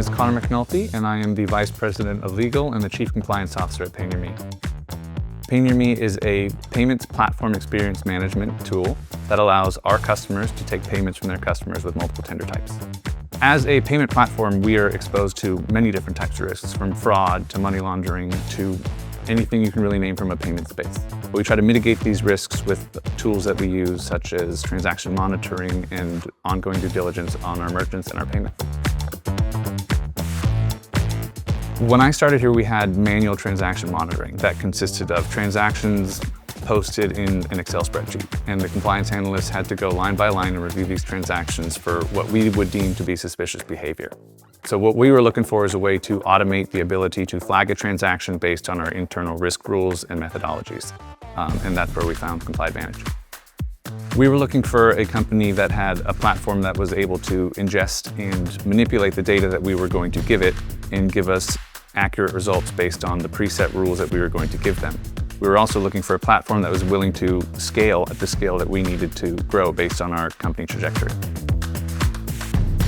is Connor McNulty, and I am the Vice President of Legal and the Chief Compliance Officer at PayNearMe. PayNearMe is a payments platform experience management tool that allows our customers to take payments from their customers with multiple tender types. As a payment platform, we are exposed to many different types of risks, from fraud to money laundering to anything you can really name from a payment space. But we try to mitigate these risks with tools that we use, such as transaction monitoring and ongoing due diligence on our merchants and our payments. When I started here, we had manual transaction monitoring that consisted of transactions posted in an Excel spreadsheet, and the compliance analysts had to go line by line and review these transactions for what we would deem to be suspicious behavior. So what we were looking for is a way to automate the ability to flag a transaction based on our internal risk rules and methodologies, and that's where we found ComplyAdvantage. We were looking for a company that had a platform that was able to ingest and manipulate the data that we were going to give it and give us accurate results based on the preset rules that we were going to give them. We were also looking for a platform that was willing to scale at the scale that we needed to grow based on our company trajectory.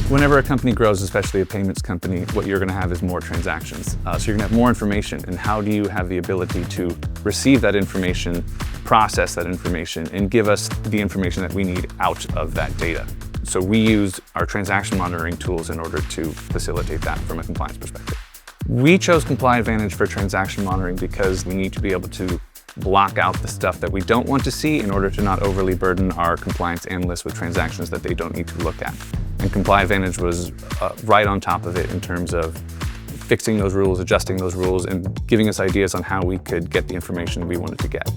Whenever a company grows, especially a payments company, what you're going to have is more transactions. So you're going to have more information, and how do you have the ability to receive that information, process that information, and give us the information that we need out of that data? So we use our transaction monitoring tools in order to facilitate that from a compliance perspective. We chose ComplyAdvantage for transaction monitoring because we need to be able to block out the stuff that we don't want to see in order to not overly burden our compliance analysts with transactions that they don't need to look at. And ComplyAdvantage was right on top of it in terms of fixing those rules, adjusting those rules, and giving us ideas on how we could get the information we wanted to get.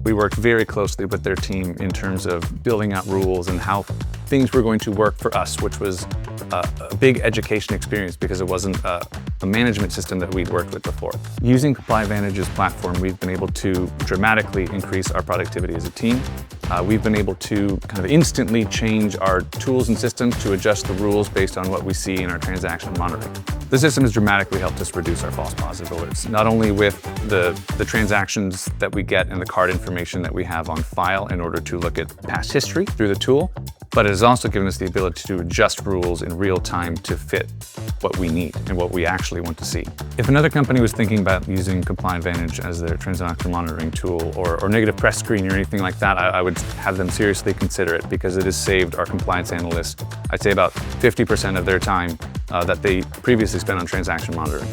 We worked very closely with their team in terms of building out rules and how things were going to work for us, which was a big education experience because it wasn't a management system that we'd worked with before. Using ComplyAdvantage's platform, we've been able to dramatically increase our productivity as a team. We've been able to kind of instantly change our tools and systems to adjust the rules based on what we see in our transaction monitoring. The system has dramatically helped us reduce our false positive alerts, not only with the transactions that we get and the card information that we have on file in order to look at past history through the tool, but it has also given us the ability to adjust rules in real time to fit what we need and what we actually want to see. If another company was thinking about using ComplyAdvantage as their transaction monitoring tool or negative press screen or anything like that, I would have them seriously consider it, because it has saved our compliance analysts, I'd say, about 50% of their time that they previously spent on transaction monitoring.